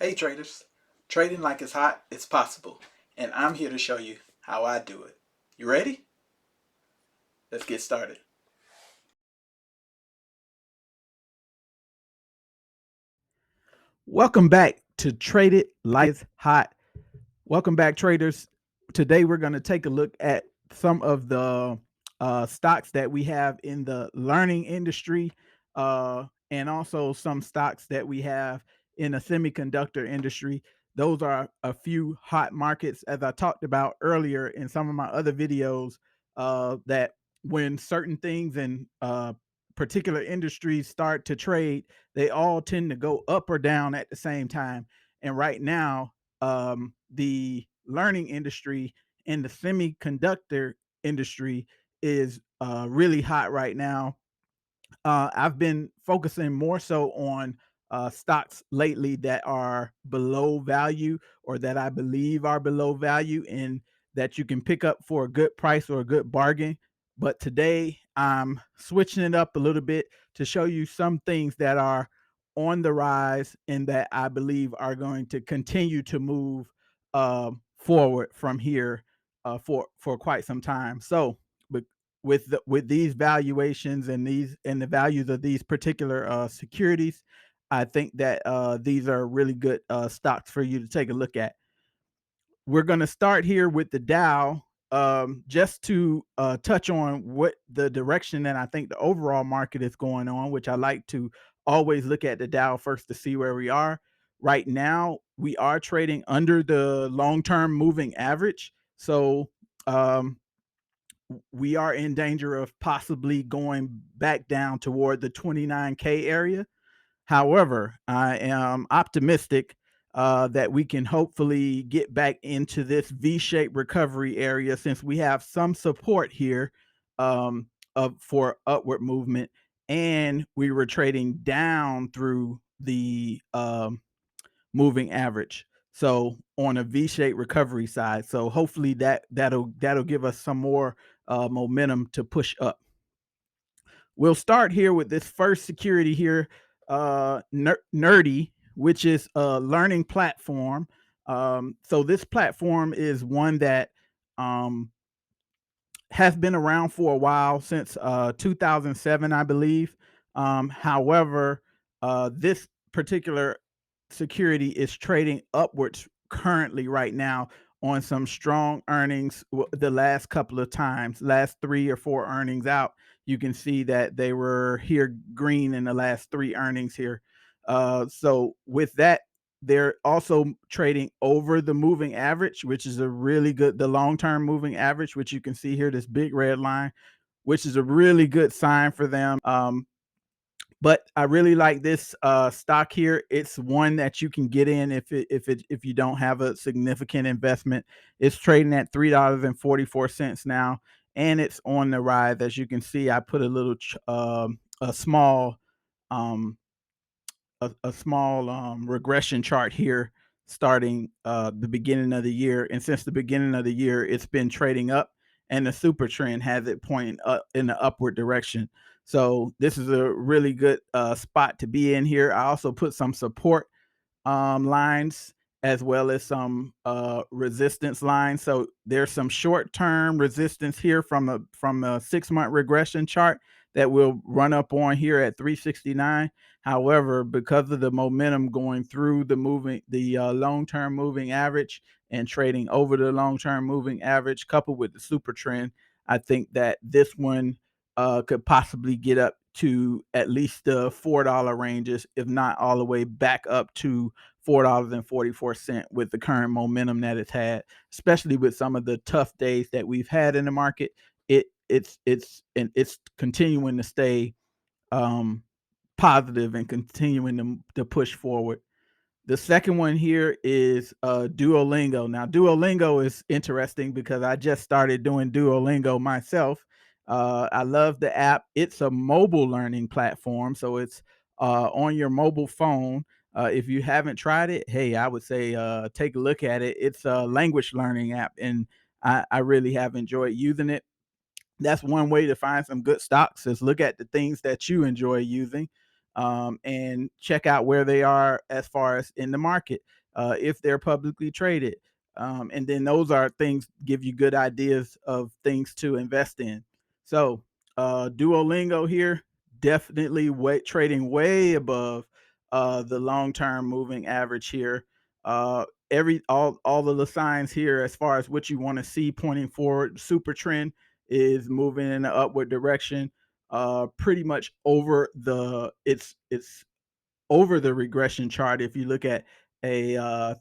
Hey traders, trading like it's hot, it's possible, and I'm here to show you how I do it. You ready? Let's get started. Welcome back to Trade It Like It's Hot. Welcome back, traders. Today we're going to take a look at some of the stocks that we have in the learning industry, and also some stocks that we have in the semiconductor industry. Those are a few hot markets, as I talked about earlier in some of my other videos, that when certain things in particular industries start to trade, they all tend to go up or down at the same time. And right now, the learning industry and the semiconductor industry is really hot right now. I've been focusing more so on stocks lately that are below value, or that I believe are below value, and that you can pick up for a good price or a good bargain. But today I'm switching it up a little bit to show you some things that are on the rise and that I believe are going to continue to move forward from here for quite some time. So, with these valuations and the values of these particular securities, I think that these are really good stocks for you to take a look at. We're going to start here with the Dow, just to touch on what the direction that I think the overall market is going on, which I like to always look at the Dow first to see where we are. Right now, we are trading under the long term moving average. So, um, we are in danger of possibly going back down toward the 29K area. However, I am optimistic that we can hopefully get back into this V-shaped recovery area, since we have some support here, for upward movement, and we were trading down through the moving average. So on a V-shaped recovery side, so hopefully that'll give us some more momentum to push up. We'll start here with this first security here, Nerdy, which is a learning platform. So this platform is one that um, has been around for a while, since 2007, I believe. However, this particular security is trading upwards currently right now on some strong earnings. The last couple of times, last 3 or 4 earnings out, you can see that they were here green in the last 3 earnings here. So with that, they're also trading over the moving average, which is a really good, the long-term moving average, which you can see here, this big red line, which is a really good sign for them. But I really like this stock here. It's one that you can get in if you don't have a significant investment. It's trading at $3.44 now, and it's on the rise. As you can see, I put a little a small um, a small regression chart here, starting the beginning of the year. And since the beginning of the year, it's been trading up, and the super trend has it pointing up in the upward direction. So this is a really good spot to be in here. I also put some support lines, as well as some resistance lines. So there's some short-term resistance here from a 6-month regression chart that will run up on here at 369. However, because of the momentum going through the long-term moving average and trading over the long-term moving average, coupled with the super trend, I think that this one could possibly get up to at least the $4 ranges, if not all the way back up to $4.44 with the current momentum that it's had, especially with some of the tough days that we've had in the market. It's continuing to stay um, positive and continuing to push forward. The second one here is Duolingo. Now, Duolingo is interesting because I just started doing Duolingo myself. I love the app. It's a mobile learning platform, so it's on your mobile phone. If you haven't tried it, hey, I would say take a look at it. It's a language learning app, and I really have enjoyed using it. That's one way to find some good stocks, is look at the things that you enjoy using. and check out where they are as far as in the market, if they're publicly traded. And then those are things give you good ideas of things to invest in. So Duolingo here, definitely trading way above the long-term moving average here. Every all of the signs here as far as what you want to see pointing forward, super trend is moving in an upward direction, pretty much over the it's over the regression chart. If you look at a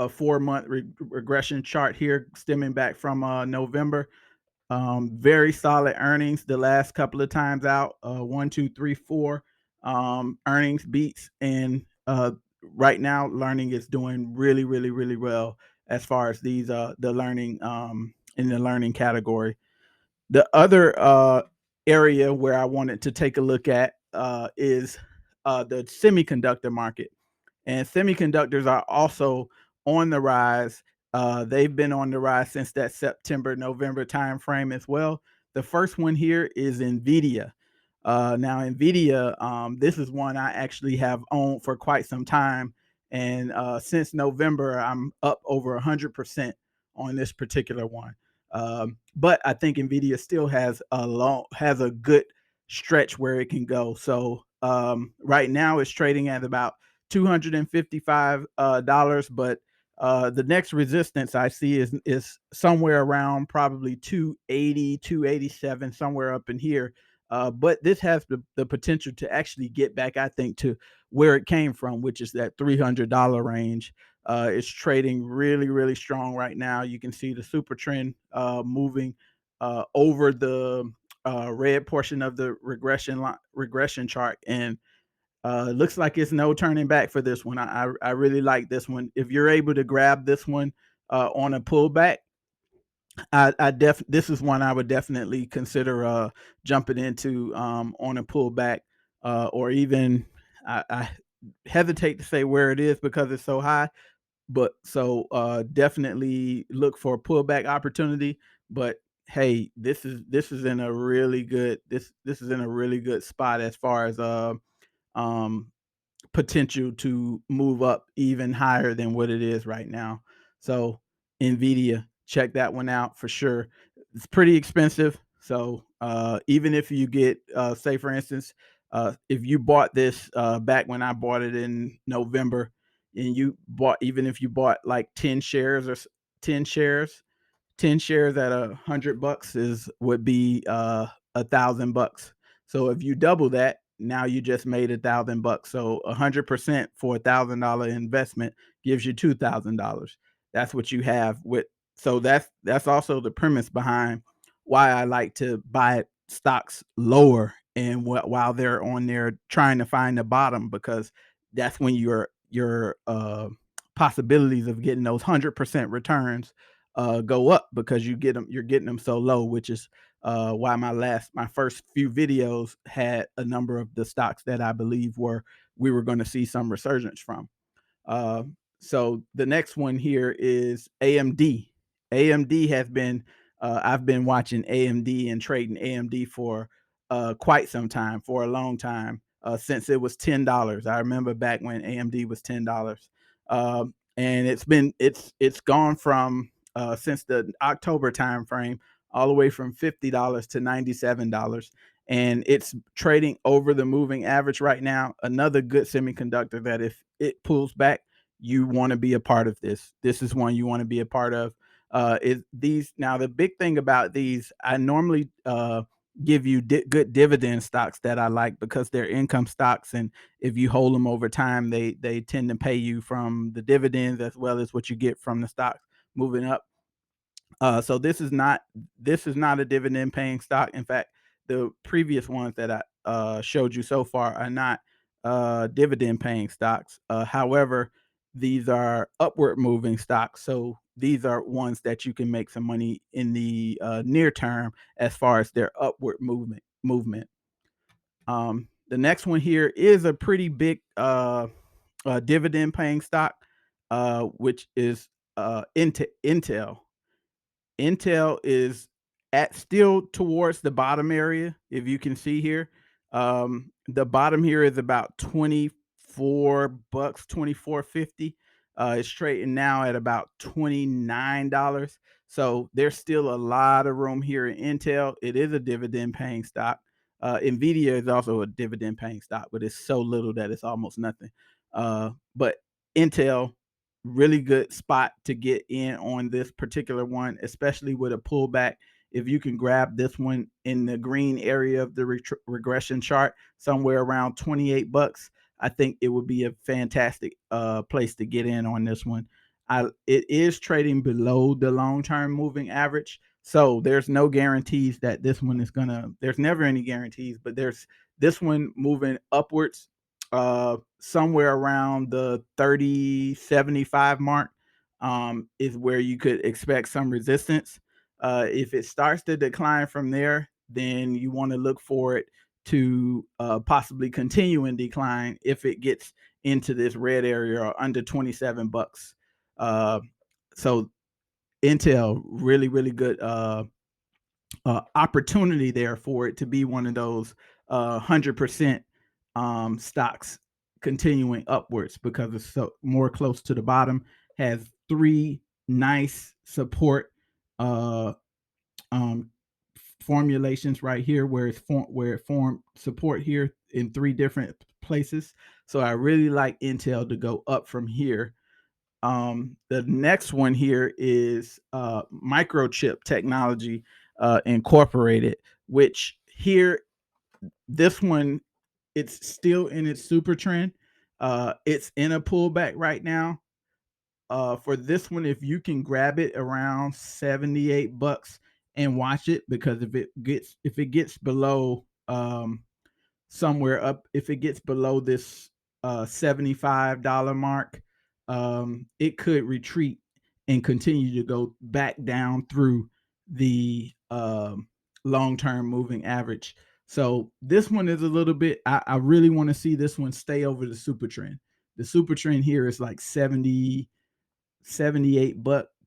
4-month regression chart here stemming back from November, very solid earnings the last couple of times out, 1, 2, 3, 4 earnings beats, and right now learning is doing really, really, really well as far as these the learning in the learning category. The other area where I wanted to take a look at is the semiconductor market. And semiconductors are also on the rise. They've been on the rise since that September, November timeframe as well. The first one here is NVIDIA. Now, NVIDIA, this is one I actually have owned for quite some time. And since November, I'm up over 100% on this particular one. But I think NVIDIA still has a good stretch where it can go. So right now it's trading at about $255, but the next resistance I see is somewhere around probably 280, 287, somewhere up in here. But this has the potential to actually get back, I think, to where it came from, which is that $300 range. It's trading really, really strong right now. You can see the super trend moving over the red portion of the regression chart, and looks like it's no turning back for this one. I really like this one. If you're able to grab this one on a pullback, this is one I would definitely consider jumping into on a pullback, or even I hesitate to say where it is because it's so high, but so definitely look for a pullback opportunity. But hey, this is in a really good this is in a really good spot as far as um potential to move up even higher than what it is right now. So Nvidia, check that one out for sure. It's pretty expensive. So even if you get say for instance, if you bought this back when I bought it in November, and you bought, even if you bought like 10 shares or 10 shares, 10 shares at $100 is would be $1,000 bucks. So if you double that, now you just made $1,000 bucks. So 100% for $1,000 investment gives you $2,000. That's what you have with. So that's also the premise behind why I like to buy stocks lower, and while they're on there trying to find the bottom, because that's when your possibilities of getting those 100% returns go up, because you're getting them so low, which is why my first few videos had a number of the stocks that I believe we were going to see some resurgence from. uh, so the next one here is AMD. AMD has been I've been watching AMD and trading AMD for quite some time, for a long time, since it was $10. I remember back when AMD was $10. And it's gone from since the October time frame all the way from $50 to $97, and it's trading over the moving average right now. Another good semiconductor that if it pulls back, you want to be a part of this. This is one you want to be a part of. Is these now the big thing about these? I normally give you good dividend stocks that I like because they're income stocks, and if you hold them over time, they tend to pay you from the dividends as well as what you get from the stocks moving up. So this is not a dividend paying stock. In fact, the previous ones that I showed you so far are not dividend paying stocks. However, these are upward moving stocks. So these are ones that you can make some money in the near term as far as their upward movement. The next one here is a pretty big dividend paying stock, which is Intel. Intel is at still towards the bottom area, if you can see here. The bottom here is about 24 bucks, 24.50. It's trading now at about $29. So there's still a lot of room here in Intel. It is a dividend paying stock. Nvidia is also a dividend paying stock, but it's so little that it's almost nothing. But Intel, really good spot to get in on this particular one, especially with a pullback. If you can grab this one in the green area of the regression chart, somewhere around 28 bucks, I think it would be a fantastic place to get in on this one. It is trading below the long-term moving average, so there's no guarantees that this one is gonna. There's never any guarantees, but there's this one moving upwards, somewhere around the 30.75 mark, is where you could expect some resistance. If it starts to decline from there, then you want to look for it to possibly continue in decline if it gets into this red area or under 27 bucks. Uh, so Intel, really, really good opportunity there for it to be one of those 100% stocks continuing upwards because it's so more close to the bottom. Has three nice support uh, um, formulations right here where it formed support here in three different places. So I really like Intel to go up from here. The next one here is microchip technology incorporated, which here this one, it's still in its super trend. It's in a pullback right now. For this one, if you can grab it around 78 bucks and watch it, because if it gets below somewhere up, if it gets below this $75 mark, it could retreat and continue to go back down through the long-term moving average. So this one is a little bit, I really want to see this one stay over the super trend. The super trend here is like 78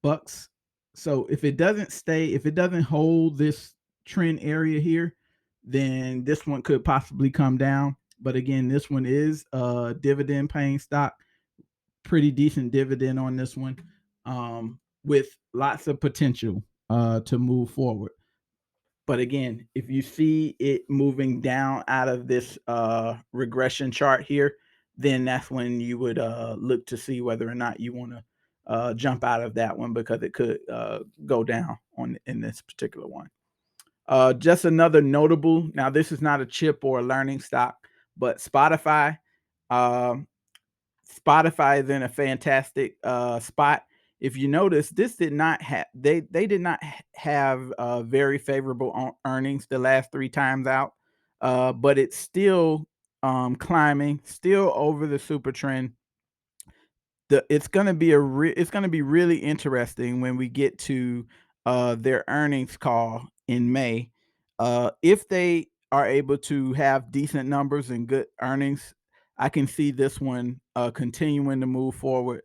bucks. So if it doesn't hold this trend area here, then this one could possibly come down. But again, this one is a dividend paying stock, pretty decent dividend on this one, with lots of potential to move forward. But again, if you see it moving down out of this regression chart here, then that's when you would look to see whether or not you want to jump out of that one, because it could go down on in this particular one. Just another notable. Now, this is not a chip or a learning stock, but Spotify. Um, Spotify is in a fantastic spot. If you notice, this did not have they did not have very favorable earnings the last three times out, but it's still climbing, still over the super trend. It's gonna be it's gonna be really interesting when we get to their earnings call in May. If they are able to have decent numbers and good earnings, I can see this one continuing to move forward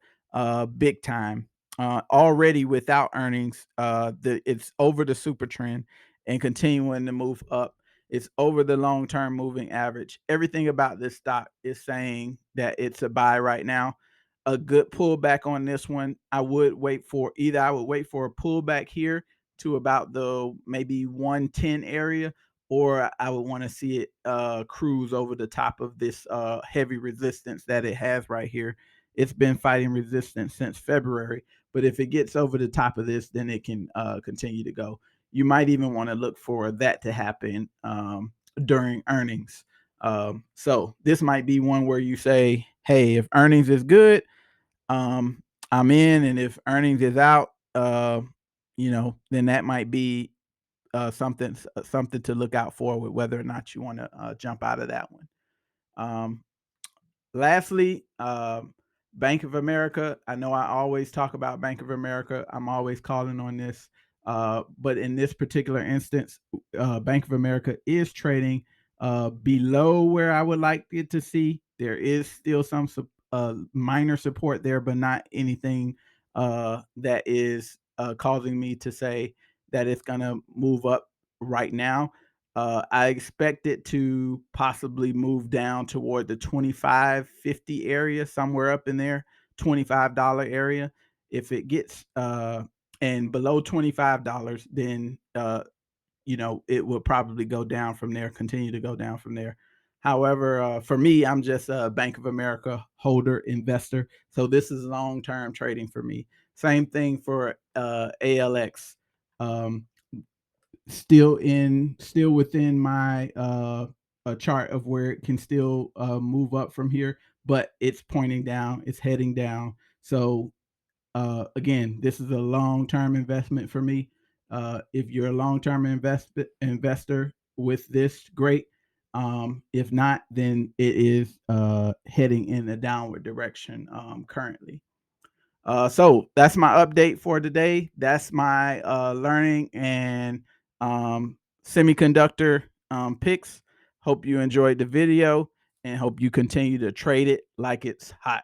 big time. Already without earnings, it's over the super trend and continuing to move up. It's over the long term moving average. Everything about this stock is saying that it's a buy right now. A good pullback on this one. I would wait for a pullback here to about the maybe 110 area, or I would want to see it cruise over the top of this heavy resistance that it has right here. It's been fighting resistance since February, but if it gets over the top of this, then it can continue to go. You might even want to look for that to happen during earnings. So this might be one where you say, hey, if earnings is good, um, I'm in, and if earnings is out, then that might be something to look out for with whether or not you want to jump out of that one. Um, Lastly, Bank of America. I know I always talk about Bank of America. I'm always calling on this. But in this particular instance, Bank of America is trading below where I would like it to see. There is still some minor support there, but not anything that is causing me to say that it's going to move up right now. I expect it to possibly move down toward the 25.50 area, somewhere up in there, $25 area. If it gets and below $25, then it will probably go down from there, continue to go down from there. However, for me, I'm just a Bank of America holder investor. So this is long-term trading for me. Same thing for ALX. Um, still within my a chart of where it can still move up from here, but it's pointing down, it's heading down. So again, this is a long-term investment for me. If you're a long-term investor with this, great. If not, then it is heading in a downward direction currently. So that's my update for today. That's my learning and semiconductor picks. Hope you enjoyed the video and hope you continue to trade it like it's hot.